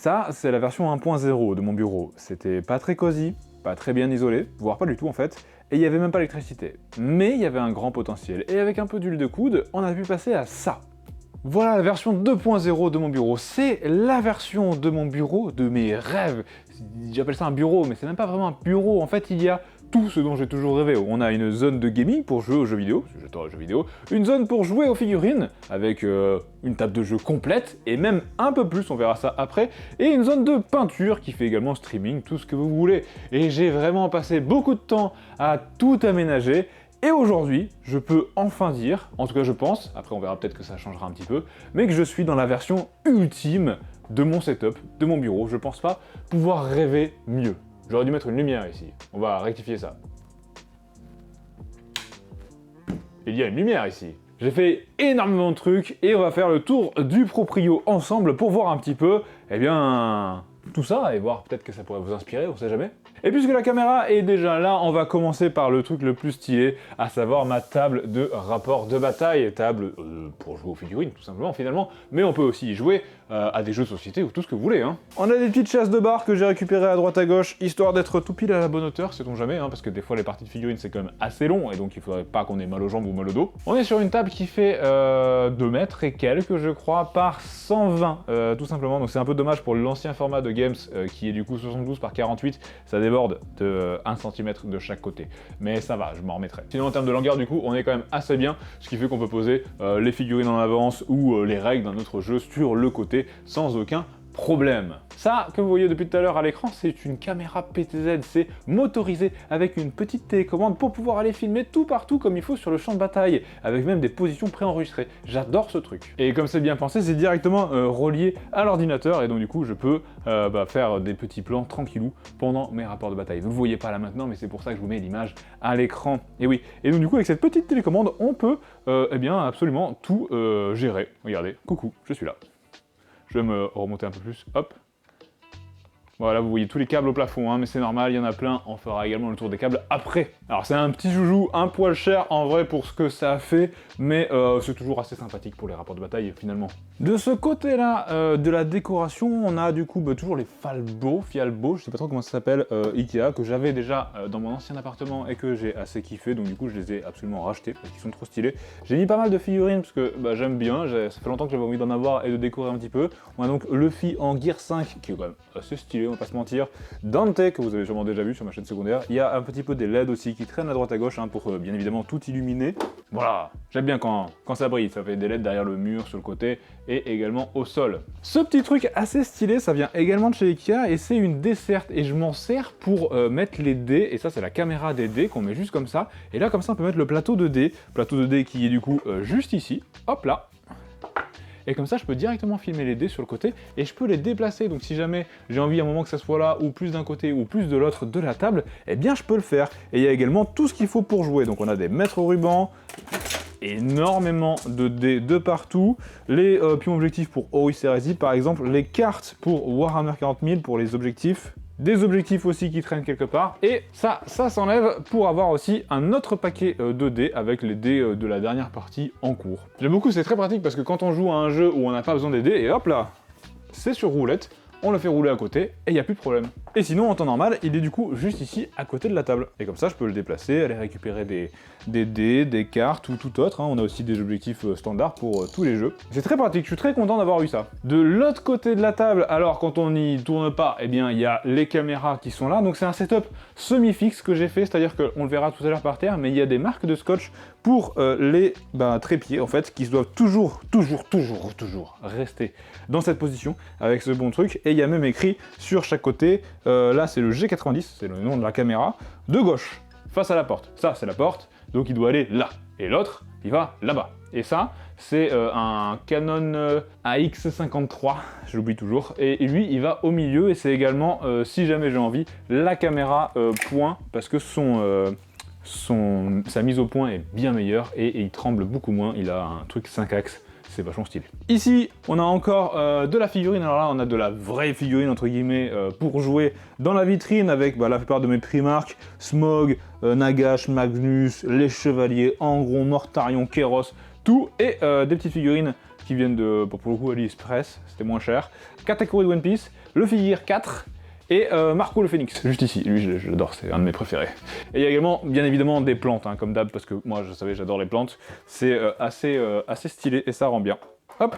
Ça, c'est la version 1.0 de mon bureau. C'était pas très cosy, pas très bien isolé, voire pas du tout en fait, et il n'y avait même pas d'électricité. Mais il y avait un grand potentiel, et avec un peu d'huile de coude, on a pu passer à ça. Voilà la version 2.0 de mon bureau. C'est la version de mon bureau de mes rêves. J'appelle ça un bureau, mais c'est même pas vraiment un bureau. En fait, il y a tout ce dont j'ai toujours rêvé. On a une zone de gaming pour jouer aux jeux vidéo, parce que j'adore les jeux vidéo, une zone pour jouer aux figurines, avec une table de jeu complète, et même un peu plus, on verra ça après, et une zone de peinture qui fait également streaming, tout ce que vous voulez. Et j'ai vraiment passé beaucoup de temps à tout aménager, et aujourd'hui, je peux enfin dire, en tout cas je pense, après on verra peut-être que ça changera un petit peu, mais que je suis dans la version ultime de mon setup, de mon bureau. Je pense pas pouvoir rêver mieux. J'aurais dû mettre une lumière ici. On va rectifier ça. Il y a une lumière ici. J'ai fait énormément de trucs et on va faire le tour du proprio ensemble pour voir un petit peu, eh bien, tout ça et voir peut-être que ça pourrait vous inspirer, on sait jamais. Et puisque la caméra est déjà là, on va commencer par le truc le plus stylé, à savoir ma table de rapport de bataille, table pour jouer aux figurines tout simplement finalement, mais on peut aussi y jouer à des jeux de société ou tout ce que vous voulez. Hein. On a des petites chaises de bar que j'ai récupérées à droite à gauche, histoire d'être tout pile à la bonne hauteur, sait-on jamais, hein, parce que des fois les parties de figurines c'est quand même assez long, et donc il faudrait pas qu'on ait mal aux jambes ou mal au dos. On est sur une table qui fait 2 mètres et quelques je crois, par 120 tout simplement, donc c'est un peu dommage pour l'ancien format de Games qui est du coup 72 par 48, ça déborde de 1 cm de chaque côté. Mais ça va, je m'en remettrai. Sinon en termes de longueur du coup, on est quand même assez bien, ce qui fait qu'on peut poser les figurines en avance ou les règles d'un autre jeu sur le côté sans aucun problème. Ça, que vous voyez depuis tout à l'heure à l'écran, c'est une caméra PTZ, c'est motorisé avec une petite télécommande pour pouvoir aller filmer tout partout comme il faut sur le champ de bataille, avec même des positions préenregistrées. J'adore ce truc. Et comme c'est bien pensé, c'est directement relié à l'ordinateur, et donc du coup je peux faire des petits plans tranquillou pendant mes rapports de bataille. Vous ne voyez pas là maintenant, mais c'est pour ça que je vous mets l'image à l'écran. Et oui, et donc du coup avec cette petite télécommande, on peut eh bien absolument tout gérer. Regardez, coucou, je suis là. Je vais me remonter un peu plus, hop. Voilà, vous voyez tous les câbles au plafond, hein, mais c'est normal, il y en a plein, on fera également le tour des câbles après. Alors c'est un petit joujou, un poil cher en vrai pour ce que ça a fait, mais c'est toujours assez sympathique pour les rapports de bataille finalement. De ce côté-là de la décoration, on a du coup toujours les Falbo, je sais pas trop comment ça s'appelle, Ikea, que j'avais déjà dans mon ancien appartement et que j'ai assez kiffé, donc du coup je les ai absolument rachetés parce qu'ils sont trop stylés. J'ai mis pas mal de figurines parce que j'aime bien, ça fait longtemps que j'avais envie d'en avoir et de décorer un petit peu. On a donc Luffy en Gear 5, qui est quand même assez stylé, on va pas se mentir. Dante, que vous avez sûrement déjà vu sur ma chaîne secondaire. Il y a un petit peu des LED aussi qui traînent à droite à gauche hein, pour bien évidemment tout illuminer. Voilà, j'aime bien quand ça brille, ça fait des LED derrière le mur, sur le côté et également au sol. Ce petit truc assez stylé, ça vient également de chez Ikea et c'est une desserte et je m'en sers pour mettre les dés, et ça c'est la caméra des dés qu'on met juste comme ça, et là comme ça on peut mettre le plateau de dés qui est du coup juste ici, hop là. Et comme ça, je peux directement filmer les dés sur le côté et je peux les déplacer. Donc si jamais j'ai envie à un moment que ça soit là, ou plus d'un côté, ou plus de l'autre de la table, eh bien je peux le faire. Et il y a également tout ce qu'il faut pour jouer. Donc on a des mètres au ruban, énormément de dés de partout, les pions objectifs pour Horus Heresy par exemple, les cartes pour Warhammer 40 000 pour les objectifs, des objectifs aussi qui traînent quelque part, et ça s'enlève pour avoir aussi un autre paquet de dés avec les dés de la dernière partie en cours. J'aime beaucoup, c'est très pratique parce que quand on joue à un jeu où on n'a pas besoin des dés, et hop là, c'est sur roulette, on le fait rouler à côté, et il n'y a plus de problème. Et sinon, en temps normal, il est du coup juste ici, à côté de la table. Et comme ça, je peux le déplacer, aller récupérer des dés, des cartes ou tout autre. Hein. On a aussi des objectifs standards pour tous les jeux. C'est très pratique, je suis très content d'avoir eu ça. De l'autre côté de la table, alors quand on n'y tourne pas, eh bien, il y a les caméras qui sont là. Donc c'est un setup semi-fixe que j'ai fait, c'est-à-dire qu'on le verra tout à l'heure par terre, mais il y a des marques de scotch pour les trépieds, en fait, qui doivent toujours rester dans cette position, avec ce bon truc. Et il y a même écrit sur chaque côté, là c'est le G90, c'est le nom de la caméra, de gauche, face à la porte. Ça c'est la porte, donc il doit aller là. Et l'autre, il va là-bas. Et ça, c'est un Canon AX53, je l'oublie toujours. Et lui, il va au milieu, et c'est également, si jamais j'ai envie, la caméra point, parce que sa mise au point est bien meilleure, et il tremble beaucoup moins, il a un truc 5 axes. C'est vachement stylé. Ici, on a encore de la figurine. Alors là, on a de la vraie figurine, entre guillemets, pour jouer dans la vitrine avec la plupart de mes Primark, Smog, Nagash, Magnus, les Chevaliers, Angron, Mortarion, Kéros, tout, et des petites figurines qui viennent de, pour le coup, AliExpress, c'était moins cher. Katakuri de One Piece, le Figure 4, et Marco le Phénix, juste ici. Lui, j'adore, c'est un de mes préférés. Et il y a également, bien évidemment, des plantes, hein, comme d'hab, parce que moi, je savais, j'adore les plantes. C'est assez stylé, et ça rend bien. Hop.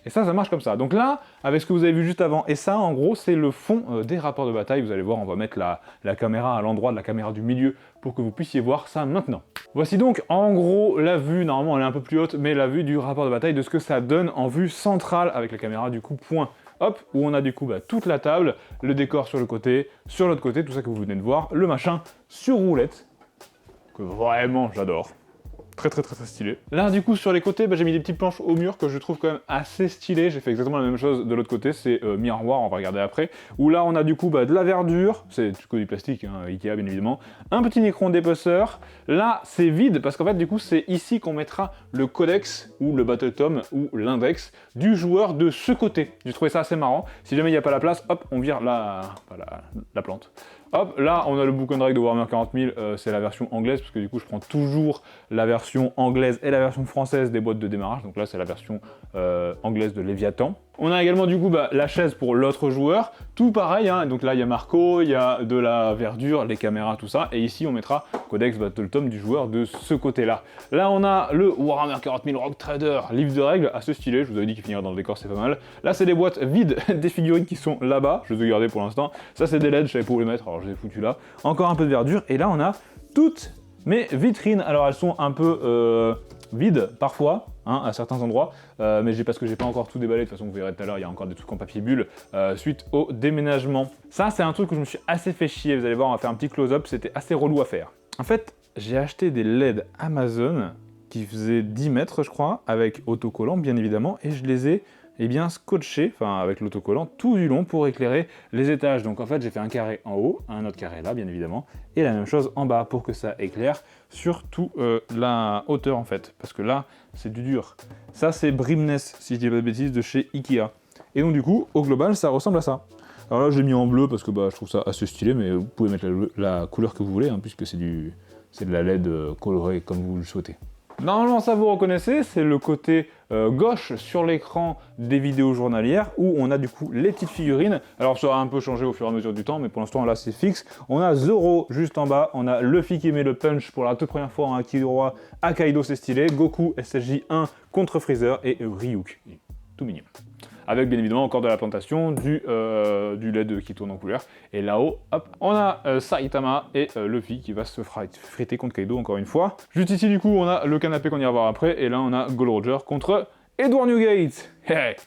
Et ça marche comme ça. Donc là, avec ce que vous avez vu juste avant, et ça, en gros, c'est le fond des rapports de bataille. Vous allez voir, on va mettre la caméra à l'endroit de la caméra du milieu pour que vous puissiez voir ça maintenant. Voici donc, en gros, la vue, normalement, elle est un peu plus haute, mais la vue du rapport de bataille, de ce que ça donne en vue centrale avec la caméra du coup point. Hop, où on a du coup toute la table, le décor sur le côté, sur l'autre côté, tout ça que vous venez de voir, le machin sur roulette, que vraiment j'adore. Très stylé. Là du coup sur les côtés, j'ai mis des petites planches au mur que je trouve quand même assez stylé. J'ai fait exactement la même chose de l'autre côté, c'est miroir, on va regarder après. Où là on a du coup de la verdure, c'est du plastique, hein, Ikea bien évidemment. Un petit micro d'épaisseur. Là c'est vide parce qu'en fait du coup c'est ici qu'on mettra le codex ou le battle tome ou l'index du joueur de ce côté. J'ai trouvé ça assez marrant. Si jamais il n'y a pas la place, hop, on vire la plante. Hop, là on a le book and drag de Warhammer 40 000, c'est la version anglaise, parce que du coup je prends toujours la version anglaise et la version française des boîtes de démarrage, donc là c'est la version anglaise de Léviathan. On a également du coup la chaise pour l'autre joueur, tout pareil, hein, donc là il y a Marco, il y a de la verdure, les caméras, tout ça, et ici on mettra Codex Battle Tome du joueur de ce côté-là. Là on a le Warhammer 40 000 Rock Trader, livre de règles, assez stylé, je vous avais dit qu'il finirait dans le décor, c'est pas mal. Là c'est des boîtes vides des figurines qui sont là-bas, je les ai gardées pour l'instant. Ça c'est des LED, je savais pas où les mettre, alors je les ai foutus là. Encore un peu de verdure, et là on a toutes mes vitrines, alors elles sont un peu vides parfois, hein, à certains endroits, mais parce que j'ai pas encore tout déballé, de toute façon vous verrez tout à l'heure, il y a encore des trucs en papier bulle suite au déménagement. Ça c'est un truc où je me suis assez fait chier, vous allez voir, on va faire un petit close-up, c'était assez relou à faire. En fait, j'ai acheté des LED Amazon qui faisaient 10 mètres je crois, avec autocollant bien évidemment, et je les ai scotché, enfin avec l'autocollant, tout du long pour éclairer les étages. Donc en fait j'ai fait un carré en haut, un autre carré là bien évidemment, et la même chose en bas pour que ça éclaire sur toute la hauteur en fait, parce que là c'est du dur. Ça c'est Brimness, si je dis pas de bêtises, de chez Ikea. Et donc du coup, au global, ça ressemble à ça. Alors là je l'ai mis en bleu parce que je trouve ça assez stylé, mais vous pouvez mettre la couleur que vous voulez, hein, puisque c'est de la LED colorée comme vous le souhaitez. Normalement ça vous reconnaissez, c'est le côté gauche sur l'écran des vidéos journalières où on a du coup les petites figurines. Alors ça a un peu changé au fur et à mesure du temps, mais pour l'instant là c'est fixe. On a Zoro juste en bas, on a Luffy qui met le punch pour la toute première fois en Akiroa à Kaido, c'est stylé, Goku SSJ 1 contre Freezer et Ryuk, tout mignon. Avec bien évidemment encore de la plantation, du LED qui tourne en couleur. Et là-haut, hop, on a Saitama et Luffy qui va se friter contre Kaido encore une fois. Juste ici du coup, on a le canapé qu'on ira voir après, et là on a Gold Roger contre Edward Newgate. Hey,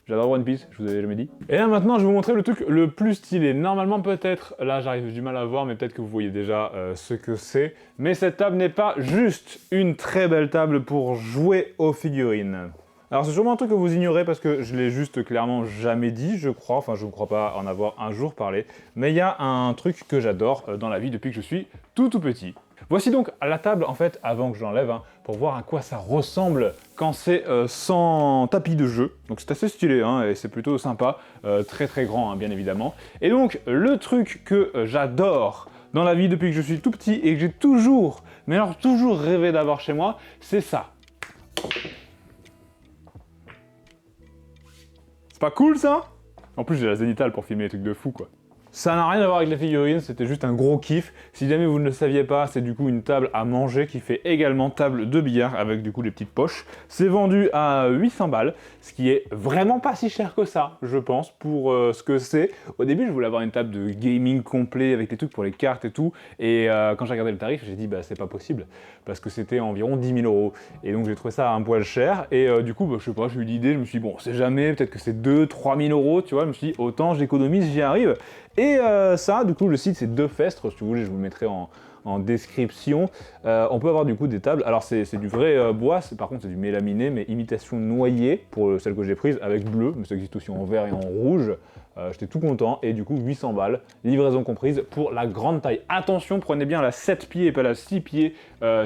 j'adore One Piece, je vous avais jamais dit. Et là maintenant, je vais vous montrer le truc le plus stylé. Normalement peut-être, là j'arrive du mal à voir, mais peut-être que vous voyez déjà ce que c'est. Mais cette table n'est pas juste une très belle table pour jouer aux figurines. Alors c'est sûrement un truc que vous ignorez parce que je l'ai juste clairement jamais dit, je crois, enfin je ne crois pas en avoir un jour parlé, mais il y a un truc que j'adore dans la vie depuis que je suis tout petit. Voici donc la table en fait, avant que je l'enlève, hein, pour voir à quoi ça ressemble quand c'est sans tapis de jeu. Donc c'est assez stylé, hein, et c'est plutôt sympa, très grand hein, bien évidemment. Et donc le truc que j'adore dans la vie depuis que je suis tout petit et que j'ai toujours, mais alors toujours rêvé d'avoir chez moi, c'est ça. Pas cool ça? En plus j'ai la zénithale pour filmer les trucs de fou quoi. Ça n'a rien à voir avec les figurines, c'était juste un gros kiff. Si jamais vous ne le saviez pas, c'est du coup une table à manger qui fait également table de billard avec du coup les petites poches. C'est vendu à 800 balles, ce qui est vraiment pas si cher que ça, je pense, pour ce que c'est. Au début, je voulais avoir une table de gaming complet avec les trucs pour les cartes et tout. Et quand j'ai regardé le tarif, j'ai dit c'est pas possible, parce que c'était environ 10 000 €. Et donc j'ai trouvé ça un poil cher. Et du coup, je sais pas, j'ai eu l'idée, je me suis dit, bon, c'est jamais, peut-être que c'est 2-3 000 €, tu vois. Je me suis dit, autant j'économise, j'y arrive. Et ça, du coup, le site c'est Defestre, si vous voulez, je vous le mettrai en description. On peut avoir du coup des tables, alors c'est du vrai bois, par contre c'est du mélaminé, mais imitation noyer, pour celle que j'ai prise, avec bleu, mais ça existe aussi en vert et en rouge. J'étais tout content, et du coup 800 balles, livraison comprise, pour la grande taille. Attention, prenez bien la 7 pieds et pas la 6 pieds,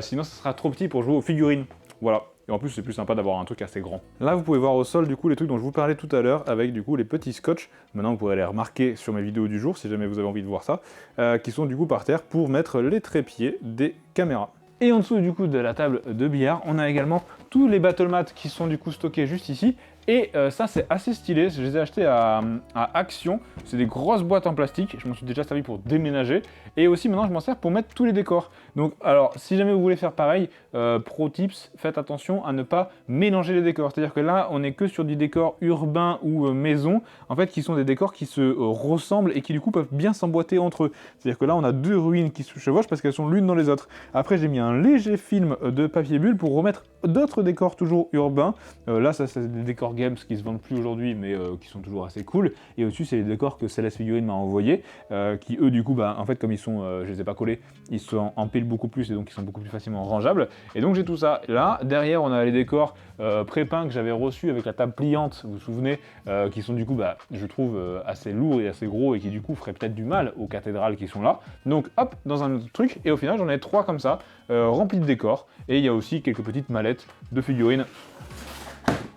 sinon ça sera trop petit pour jouer aux figurines. Voilà. Et en plus, c'est plus sympa d'avoir un truc assez grand. Là, vous pouvez voir au sol, du coup, les trucs dont je vous parlais tout à l'heure, avec, du coup, les petits scotch. Maintenant, vous pourrez les remarquer sur mes vidéos du jour, si jamais vous avez envie de voir ça, qui sont, du coup, par terre pour mettre les trépieds des caméras. Et en dessous du coup de la table de billard, on a également tous les battle mats qui sont du coup stockés juste ici. Et ça c'est assez stylé, je les ai achetés à Action, c'est des grosses boîtes en plastique, je m'en suis déjà servi pour déménager, et aussi maintenant je m'en sers pour mettre tous les décors. Donc alors si jamais vous voulez faire pareil, pro tips, faites attention à ne pas mélanger les décors, c'est-à-dire que là on est que sur du décor urbain ou maison, en fait qui sont des décors qui se ressemblent et qui du coup peuvent bien s'emboîter entre eux. C'est-à-dire que là on a deux ruines qui se chevauchent parce qu'elles sont l'une dans les autres. Après j'ai mis un léger film de papier bulle pour remettre d'autres décors toujours urbains, là ça c'est des décors games qui se vendent plus aujourd'hui mais qui sont toujours assez cool, et au-dessus c'est les décors que Céleste Figurine m'a envoyé, qui eux du coup bah en fait comme ils sont, je les ai pas collés, ils sont en pile beaucoup plus et donc ils sont beaucoup plus facilement rangeables, et donc j'ai tout ça. Là derrière on a les décors pré-peints que j'avais reçus avec la table pliante, vous vous souvenez, qui sont du coup bah je trouve assez lourds et assez gros et qui du coup feraient peut-être du mal aux cathédrales qui sont là, donc hop dans un autre truc, et au final j'en ai 3 comme ça, remplis de décors, et il y a aussi quelques petites mallettes de figurines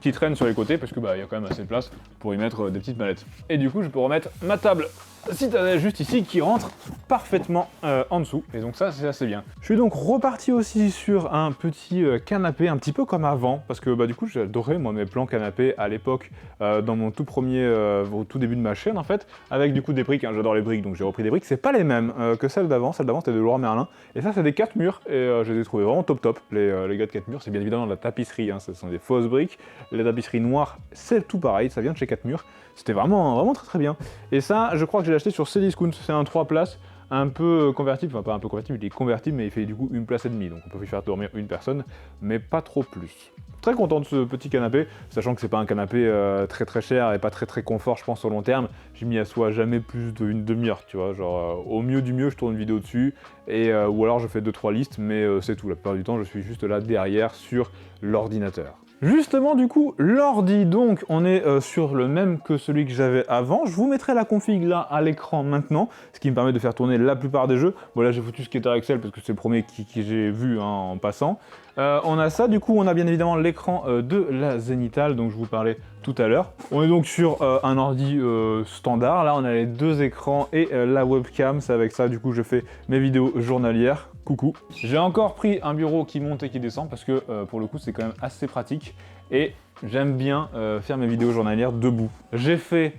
qui traînent sur les côtés parce que bah il y a quand même assez de place pour y mettre des petites mallettes. Et du coup je peux remettre ma table citadelle juste ici qui rentre parfaitement en dessous, et donc ça c'est assez bien. Je suis donc reparti aussi sur un petit canapé un petit peu comme avant, parce que bah du coup j'adorais moi mes plans canapé à l'époque dans mon tout premier, au tout début de ma chaîne en fait, avec du coup des briques, hein, j'adore les briques donc j'ai repris des briques, c'est pas les mêmes que celles d'avant c'était de Leroy Merlin, et ça c'est des 4 murs, et je les ai trouvés vraiment top les gars de 4 murs, c'est bien évidemment de la tapisserie, hein, ce sont des fausses briques, la tapisserie noire c'est tout pareil, ça vient de chez 4 murs, c'était vraiment très bien. Et ça je crois que j'ai acheté sur Cdiscount, c'est un 3 places, un peu convertible, enfin pas un peu convertible, il est convertible mais il fait du coup 1 place et demie, donc on peut y faire dormir une personne, mais pas trop plus. Très content de ce petit canapé, sachant que c'est pas un canapé très cher et pas très confort je pense au long terme, j'ai mis à soi jamais plus d'une demi-heure, tu vois, genre au mieux du mieux je tourne une vidéo dessus, et ou alors je fais 2-3 listes, mais c'est tout, la plupart du temps je suis juste là derrière sur l'ordinateur. Justement du coup, l'ordi, donc on est sur le même que celui que j'avais avant. Je vous mettrai la config là à l'écran maintenant, ce qui me permet de faire tourner la plupart des jeux. Bon là j'ai foutu Skater XL parce que c'est le premier qui j'ai vu hein, en passant. On a ça, du coup on a bien évidemment l'écran de la Zenithal dont je vous parlais tout à l'heure. On est donc sur un ordi standard, là on a les 2 écrans et la webcam, c'est avec ça du coup je fais mes vidéos journalières. Coucou. J'ai encore pris un bureau qui monte et qui descend parce que pour le coup c'est quand même assez pratique et j'aime bien faire mes vidéos journalières debout. J'ai fait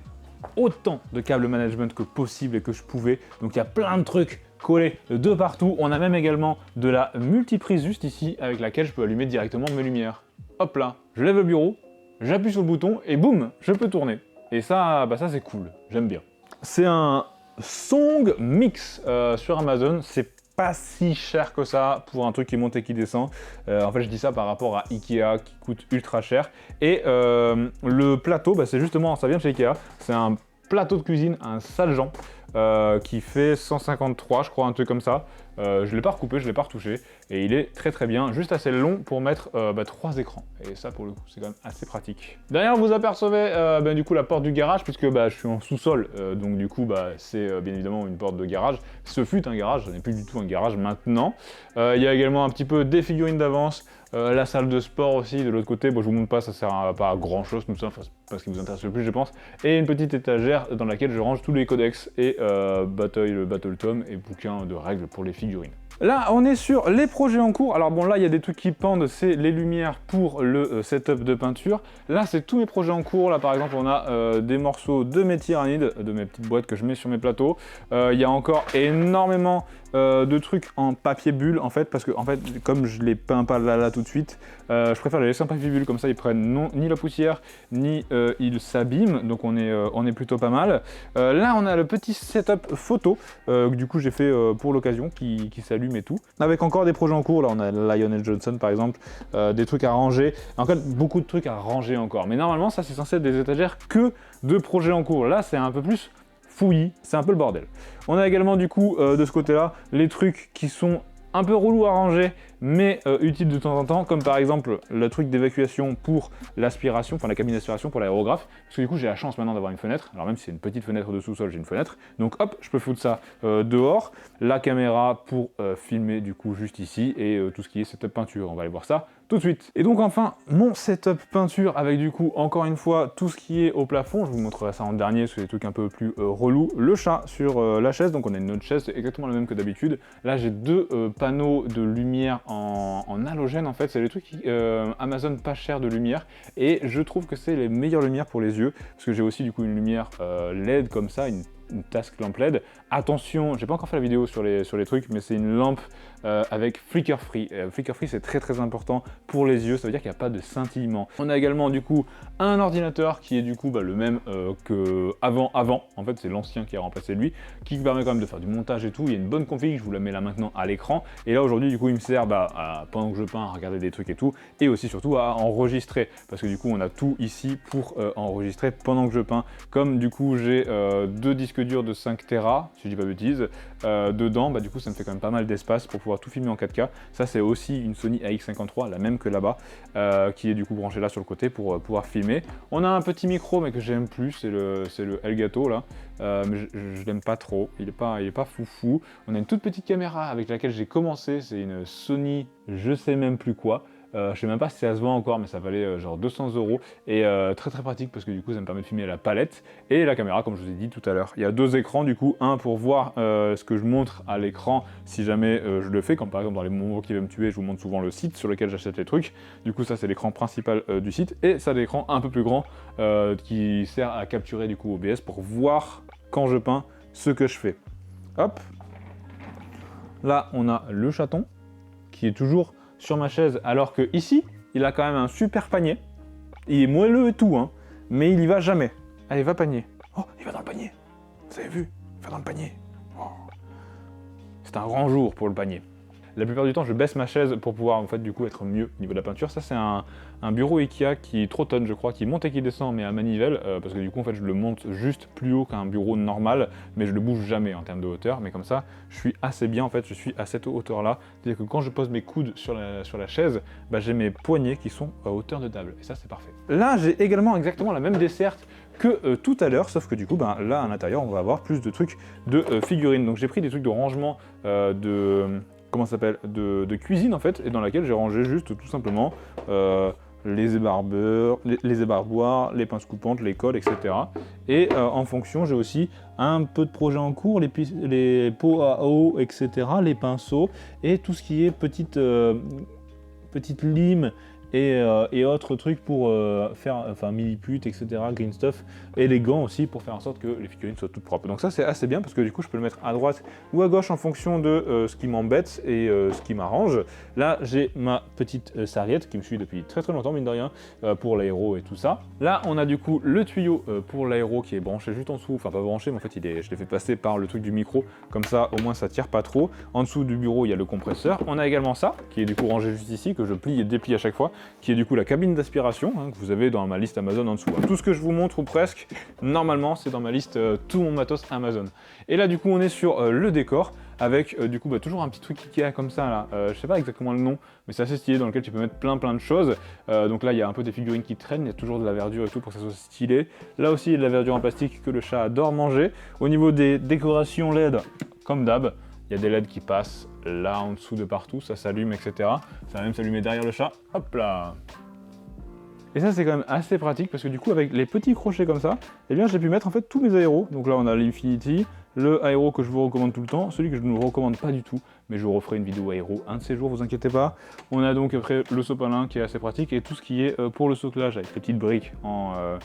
autant de câble management que possible et que je pouvais, donc il y a plein de trucs collés de partout. On a même également de la multiprise juste ici avec laquelle je peux allumer directement mes lumières. Hop là, je lève le bureau, j'appuie sur le bouton et boum, je peux tourner. Et ça, bah ça c'est cool, j'aime bien. C'est un Song Mix sur Amazon, c'est pas si cher que ça pour un truc qui monte et qui descend. En fait je dis ça par rapport à Ikea qui coûte ultra cher. Et le plateau, bah, c'est justement, ça vient de chez Ikea, c'est un plateau de cuisine, un Saljean, qui fait 153 je crois, un truc comme ça. Je l'ai pas recoupé, je l'ai pas retouché, et il est très bien, juste assez long pour mettre 3 écrans, et ça pour le coup c'est quand même assez pratique. Derrière vous apercevez du coup la porte du garage, puisque je suis en sous-sol, donc du coup c'est bien évidemment une porte de garage. Ce fut un garage, ce n'est plus du tout un garage maintenant. Il y a également un petit peu des figurines d'avance, la salle de sport aussi de l'autre côté, bon je vous montre pas, ça sert pas à grand chose tout ça, enfin, c'est pas ce qui vous intéresse le plus je pense, et une petite étagère dans laquelle je range tous les codex et le Battle Tome et bouquins de règles pour les figurines. Là, on est sur les projets en cours. Alors bon, là, il y a des trucs qui pendent, c'est les lumières pour le setup de peinture. Là, c'est tous mes projets en cours. Là, par exemple, on a des morceaux de mes tyrannides, de mes petites boîtes que je mets sur mes plateaux. Il y a encore énormément de trucs en papier bulle, en fait, parce que, en fait, comme je les peins pas là tout de suite, je préfère les laisser en papier bulle, comme ça, ils prennent ni la poussière, ni ils s'abîment, donc on est plutôt pas mal. Là, on a le petit setup photo, que du coup, j'ai fait pour l'occasion, qui s'allume et tout. Avec encore des projets en cours, là, on a Lionel Johnson, par exemple, des trucs à ranger. En fait, beaucoup de trucs à ranger encore. Mais normalement, ça, c'est censé être des étagères que de projets en cours. Là, c'est un peu plus fouillis, c'est un peu le bordel. On a également du coup de ce côté-là les trucs qui sont un peu relous à ranger mais utiles de temps en temps, comme par exemple le truc d'évacuation pour l'aspiration, enfin la cabine d'aspiration pour l'aérographe, parce que du coup j'ai la chance maintenant d'avoir une fenêtre, alors même si c'est une petite fenêtre de sous-sol, j'ai une fenêtre, donc hop, je peux foutre ça dehors, la caméra pour filmer du coup juste ici, et tout ce qui est setup peinture, on va aller voir ça tout de suite. Et donc enfin, mon setup peinture avec du coup, encore une fois, tout ce qui est au plafond. Je vous montrerai ça en dernier, c'est des trucs un peu plus relous. Le chat sur la chaise, donc on a une autre chaise, c'est exactement la même que d'habitude. Là, j'ai deux panneaux de lumière en halogène, en fait. C'est les trucs Amazon pas cher de lumière. Et je trouve que c'est les meilleures lumières pour les yeux, parce que j'ai aussi du coup une lumière LED comme ça, une task lamp LED. Attention, j'ai pas encore fait la vidéo sur les trucs, mais c'est une lampe avec flicker free. Flicker free, c'est très important pour les yeux, ça veut dire qu'il n'y a pas de scintillement. On a également du coup un ordinateur qui est du coup le même que avant. En fait, c'est l'ancien qui a remplacé lui, qui permet quand même de faire du montage et tout. Il y a une bonne config, je vous la mets là maintenant à l'écran. Et là aujourd'hui, du coup, il me sert pendant que je peins à regarder des trucs et tout, et aussi surtout à enregistrer, parce que du coup, on a tout ici pour enregistrer pendant que je peins. Comme du coup, j'ai deux disques durs de 5 Tera, si je dis pas de bêtises, dedans, du coup, ça me fait quand même pas mal d'espace pour pouvoir tout filmer en 4K. Ça, c'est aussi une Sony AX53, la même que là-bas, qui est du coup branchée là sur le côté pour pouvoir filmer. On a un petit micro, mais que j'aime plus, c'est le Elgato là, mais je l'aime pas trop, il est pas foufou. On a une toute petite caméra avec laquelle j'ai commencé, c'est une Sony, je sais même plus quoi. Je sais même pas si ça se vend encore, mais ça valait genre 200 € et très pratique parce que du coup ça me permet de filmer à la palette et la caméra comme je vous ai dit tout à l'heure. Il y a deux écrans du coup, un pour voir ce que je montre à l'écran si jamais je le fais, comme par exemple dans les moments qui veulent me tuer, je vous montre souvent le site sur lequel j'achète les trucs. Du coup ça c'est l'écran principal du site et ça l'écran un peu plus grand qui sert à capturer du coup OBS pour voir quand je peins ce que je fais. Hop, là on a le chaton qui est toujours sur ma chaise, alors que ici, il a quand même un super panier. Il est moelleux et tout, hein, mais il y va jamais. Allez, va panier. Oh, il va dans le panier. Vous avez vu? Il va dans le panier. Oh. C'est un grand jour pour le panier. La plupart du temps, je baisse ma chaise pour pouvoir en fait du coup être mieux au niveau de la peinture. Ça, c'est un bureau Ikea qui trottonne, je crois, qui monte et qui descend, mais à manivelle, parce que du coup, en fait, je le monte juste plus haut qu'un bureau normal, mais je le bouge jamais en termes de hauteur. Mais comme ça, je suis assez bien, en fait, je suis à cette hauteur-là. C'est-à-dire que quand je pose mes coudes sur la chaise, j'ai mes poignets qui sont à hauteur de table. Et ça, c'est parfait. Là, j'ai également exactement la même desserte que tout à l'heure, sauf que du coup, là, à l'intérieur, on va avoir plus de trucs de figurines. Donc, j'ai pris des trucs de rangement comment ça s'appelle, de cuisine en fait, et dans laquelle j'ai rangé juste tout simplement les ébarbeurs, les ébarboirs, les pinces coupantes, les cols, etc. Et en fonction, j'ai aussi un peu de projets en cours, les pots à eau, etc., les pinceaux, et tout ce qui est petite lime et autres trucs pour faire, milliput, etc., green stuff, et les gants aussi pour faire en sorte que les figurines soient toutes propres. Donc ça c'est assez bien parce que du coup je peux le mettre à droite ou à gauche en fonction de ce qui m'embête et ce qui m'arrange. Là j'ai ma petite sarriette qui me suit depuis très longtemps mine de rien pour l'aéro et tout ça. Là on a du coup le tuyau pour l'aéro qui est branché juste en dessous, enfin pas branché mais en fait je l'ai fait passer par le truc du micro, comme ça au moins ça tire pas trop. En dessous du bureau il y a le compresseur. On a également ça qui est du coup rangé juste ici, que je plie et déplie à chaque fois, qui est du coup la cabine d'aspiration que vous avez dans ma liste Amazon en dessous. Tout ce que je vous montre ou presque, normalement c'est dans ma liste tout mon matos Amazon. Et là du coup on est sur le décor avec du coup toujours un petit truc Ikea comme ça là, je sais pas exactement le nom, mais c'est assez stylé dans lequel tu peux mettre plein de choses. Donc là il y a un peu des figurines qui traînent, il y a toujours de la verdure et tout pour que ça soit stylé. Là aussi il y a de la verdure en plastique que le chat adore manger. Au niveau des décorations LED, comme d'hab, il y a des LED qui passent là en dessous de partout, ça s'allume, etc. Ça va même s'allumer derrière le chat, hop là. Et ça c'est quand même assez pratique parce que du coup avec les petits crochets comme ça, eh bien j'ai pu mettre en fait tous mes aéros. Donc là on a l'Infinity, le aéro que je vous recommande tout le temps, celui que je ne vous recommande pas du tout, mais je vous referai une vidéo aéro un de ces jours, vous inquiétez pas. On a donc après le sopalin qui est assez pratique et tout ce qui est pour le soclage avec les petites briques en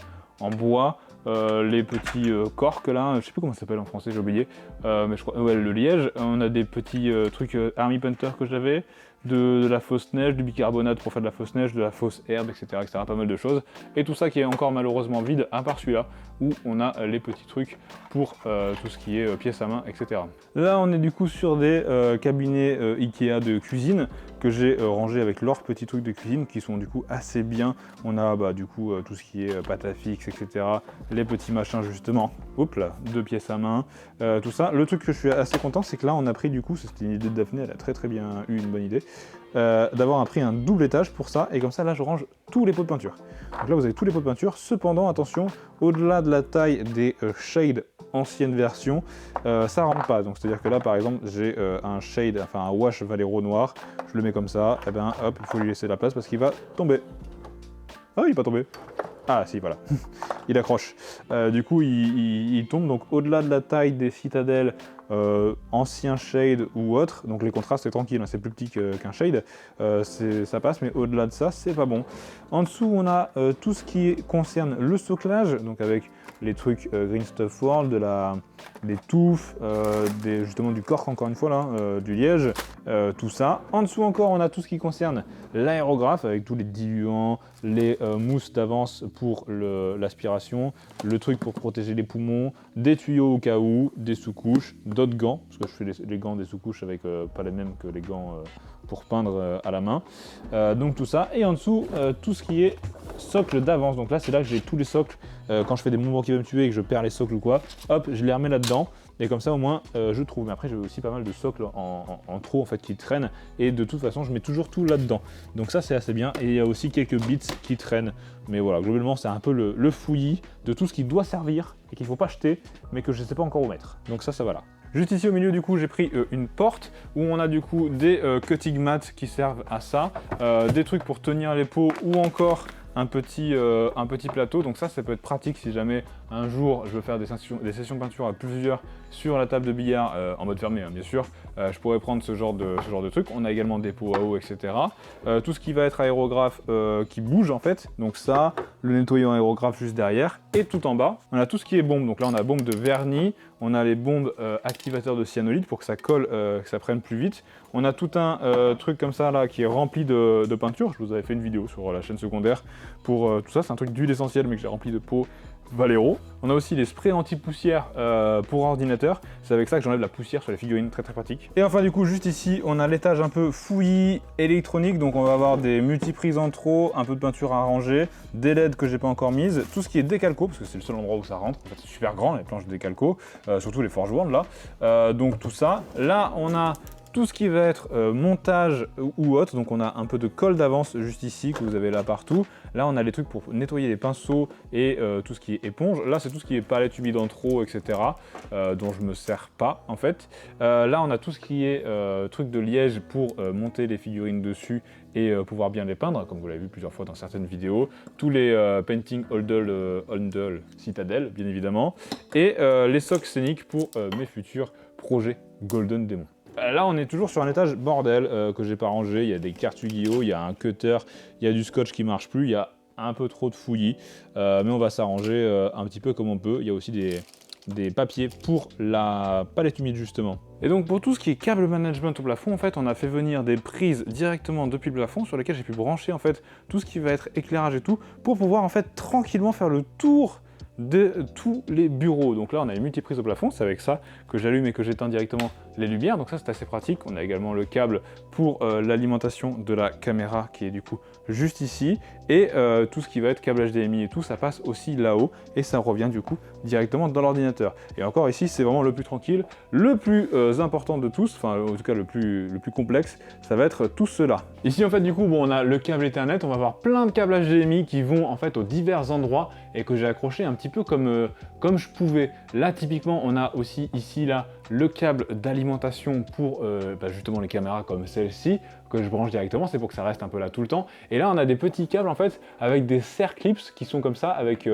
bois. Les petits corks là, je sais plus comment ça s'appelle en français, j'ai oublié, mais je crois, ouais, le liège. On a des petits trucs Army Punter que j'avais, de la fausse neige, du bicarbonate pour faire de la fausse neige, de la fausse herbe, etc., pas mal de choses. Et tout ça qui est encore malheureusement vide, à part celui-là, où on a les petits trucs pour tout ce qui est pièces à main, etc. Là, on est du coup sur des cabinets Ikea de cuisine que j'ai rangés avec leurs petits trucs de cuisine qui sont du coup assez bien. On a du coup tout ce qui est pâte à fixe, etc., les petits machins justement, hop là, 2 pièces à main, tout ça. Le truc que je suis assez content, c'est que là on a pris du coup, c'était une idée de Daphné, elle a très bien eu une bonne idée, d'avoir pris un double étage pour ça, et comme ça là je range tous les pots de peinture. Donc là vous avez tous les pots de peinture, cependant attention, au-delà de la taille des shades ancienne version, ça rentre pas. Donc c'est-à-dire que là par exemple j'ai un shade, enfin un wash Valero noir, je le mets comme ça, et ben hop, il faut lui laisser la place parce qu'il va tomber. Ah, il est pas tombé. Ah si, voilà, il accroche. Du coup, il tombe, donc au-delà de la taille des citadelles, ancien shade ou autre, donc les contrastes c'est tranquille, hein, c'est plus petit qu'un shade, ça passe, mais au-delà de ça, c'est pas bon. En dessous, on a tout ce qui concerne le soclage, donc avec les trucs Green Stuff World, des touffes, justement du cork encore une fois là, du liège, tout ça. En dessous encore, on a tout ce qui concerne l'aérographe avec tous les diluants, les mousses d'avance pour l'aspiration, le truc pour protéger les poumons, des tuyaux au cas où, des sous-couches, d'autres gants, parce que je fais les gants des sous-couches avec pas les mêmes que les gants pour peindre à la main. Donc tout ça, et en dessous, tout ce qui est socle d'avance. Donc là, c'est là que j'ai tous les socles. Quand je fais des mouvements qui veulent me tuer et que je perds les socles ou quoi, hop, je les remets là-dedans. Et comme ça, au moins, je trouve. Mais après, j'ai aussi pas mal de socles en trop en fait qui traînent. Et de toute façon, je mets toujours tout là-dedans. Donc ça, c'est assez bien. Et il y a aussi quelques bits qui traînent. Mais voilà, globalement, c'est un peu le fouillis de tout ce qui doit servir et qu'il ne faut pas jeter, mais que je ne sais pas encore où mettre. Donc ça va là. Juste ici au milieu, du coup, j'ai pris une porte où on a du coup des cutting mats qui servent à ça, des trucs pour tenir les pots ou encore un petit plateau. Donc ça peut être pratique si jamais un jour je veux faire des sessions de peinture à plusieurs sur la table de billard en mode fermé, hein, bien sûr. Je pourrais prendre ce genre de truc. On a également des pots à eau, etc. Tout ce qui va être aérographe qui bouge en fait. Donc ça, le nettoyant aérographe juste derrière. Et tout en bas, on a tout ce qui est bombe. Donc là, on a bombe de vernis. On a les bombes activateurs de cyanolite pour que ça colle, que ça prenne plus vite. On a tout un truc comme ça là qui est rempli de peinture. Je vous avais fait une vidéo sur la chaîne secondaire pour tout ça. C'est un truc d'huile essentielle mais que j'ai rempli de pots Valero. On a aussi les sprays anti-poussière pour ordinateur. C'est avec ça que j'enlève la poussière sur les figurines, très pratique. Et enfin du coup juste ici on a l'étage un peu fouillis électronique, donc on va avoir des multiprises en trop, un peu de peinture à ranger, des LED que j'ai pas encore mises, tout ce qui est décalco, parce que c'est le seul endroit où ça rentre, en fait c'est super grand les planches de décalco, surtout les Forge World là, donc tout ça. Là on a tout ce qui va être montage ou autre, donc on a un peu de colle d'avance juste ici que vous avez là partout. Là on a les trucs pour nettoyer les pinceaux et tout ce qui est éponge. Là c'est tout ce qui est palette humide en trop, etc. Dont je me sers pas en fait. Là on a tout ce qui est truc de liège pour monter les figurines dessus et pouvoir bien les peindre, comme vous l'avez vu plusieurs fois dans certaines vidéos. Tous les painting Holdle Citadel bien évidemment. Et les socks scéniques pour mes futurs projets Golden Demon. Là, on est toujours sur un étage bordel que j'ai pas rangé. Il y a des cartes Yu-Gi-Oh, il y a un cutter, il y a du scotch qui marche plus, il y a un peu trop de fouillis. Mais on va s'arranger un petit peu comme on peut. Il y a aussi des papiers pour la palette humide justement. Et donc pour tout ce qui est câble management au plafond, en fait, on a fait venir des prises directement depuis le plafond sur lesquelles j'ai pu brancher en fait tout ce qui va être éclairage et tout pour pouvoir en fait tranquillement faire le tour de tous les bureaux. Donc là on a une multiprise au plafond, c'est avec ça que j'allume et que j'éteins directement les lumières, donc ça c'est assez pratique. On a également le câble pour l'alimentation de la caméra qui est du coup juste ici, et tout ce qui va être câble HDMI et tout, ça passe aussi là-haut et ça revient du coup directement dans l'ordinateur. Et encore ici c'est vraiment le plus tranquille, le plus important de tous, enfin en tout cas le plus complexe, ça va être tout cela. Ici en fait du coup bon, on a le câble Ethernet, on va avoir plein de câbles HDMI qui vont en fait aux divers endroits et que j'ai accroché un petit peu comme je pouvais. Là typiquement on a aussi ici là le câble d'alimentation pour justement les caméras comme celle-ci que je branche directement, c'est pour que ça reste un peu là tout le temps. Et là on a des petits câbles en fait avec des serre clips qui sont comme ça, avec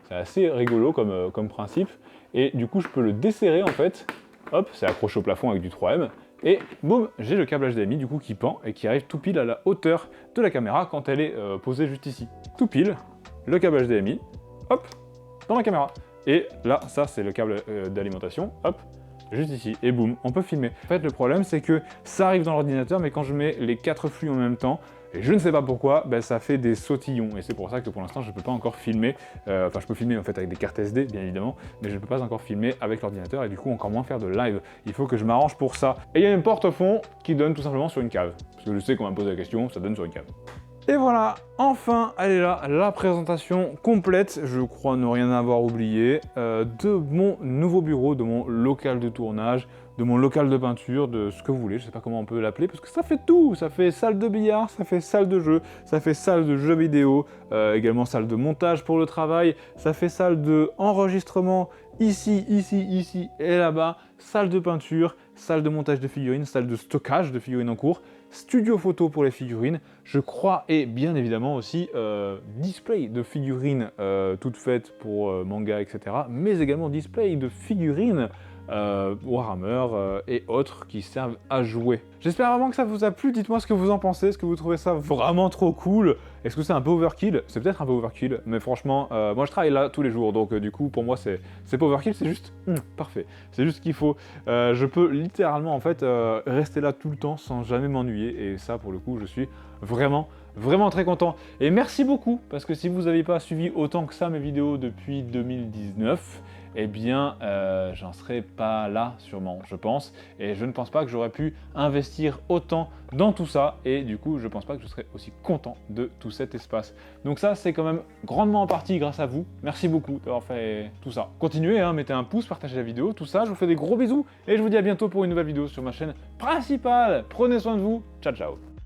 c'est assez rigolo comme principe, et du coup je peux le desserrer en fait, hop, c'est accroché au plafond avec du 3M, et boum, j'ai le câble HDMI du coup qui pend et qui arrive tout pile à la hauteur de la caméra quand elle est posée juste ici. Tout pile, le câble HDMI, hop, dans la caméra. Et là, ça c'est le câble d'alimentation, hop, juste ici, et boum, on peut filmer. En fait, le problème c'est que ça arrive dans l'ordinateur, mais quand je mets les 4 flux en même temps, et je ne sais pas pourquoi, ça fait des sautillons, et c'est pour ça que pour l'instant je ne peux pas encore filmer, enfin je peux filmer en fait avec des cartes SD bien évidemment, mais je ne peux pas encore filmer avec l'ordinateur et du coup encore moins faire de live. Il faut que je m'arrange pour ça. Et il y a une porte au fond qui donne tout simplement sur une cave, parce que je sais qu'on va me poser la question, ça donne sur une cave. Et voilà, enfin, elle est là, la présentation complète, je crois ne rien avoir oublié, de mon nouveau bureau, de mon local de tournage, de mon local de peinture, de ce que vous voulez, je sais pas comment on peut l'appeler, parce que ça fait tout, ça fait salle de billard, ça fait salle de jeu, ça fait salle de jeux vidéo, également salle de montage pour le travail, ça fait salle de enregistrement ici et là-bas, salle de peinture, salle de montage de figurines, salle de stockage de figurines en cours, studio photo pour les figurines, je crois, et bien évidemment aussi display de figurines toutes faites pour manga, etc. Mais également display de figurines Warhammer et autres qui servent à jouer. J'espère vraiment que ça vous a plu, dites-moi ce que vous en pensez, est-ce que vous trouvez ça vraiment trop cool? Est-ce que c'est un peu overkill? C'est peut-être un peu overkill, mais franchement, moi je travaille là tous les jours, donc du coup pour moi c'est pas overkill, c'est juste parfait. C'est juste ce qu'il faut. Je peux littéralement en fait rester là tout le temps sans jamais m'ennuyer, et ça pour le coup je suis vraiment très content. Et merci beaucoup, parce que si vous n'avez pas suivi autant que ça mes vidéos depuis 2019, eh bien, j'en serais pas là, sûrement, je pense. Et je ne pense pas que j'aurais pu investir autant dans tout ça. Et du coup, je pense pas que je serais aussi content de tout cet espace. Donc ça, c'est quand même grandement en partie grâce à vous. Merci beaucoup d'avoir fait tout ça. Continuez, hein, mettez un pouce, partagez la vidéo, tout ça. Je vous fais des gros bisous. Et je vous dis à bientôt pour une nouvelle vidéo sur ma chaîne principale. Prenez soin de vous. Ciao, ciao.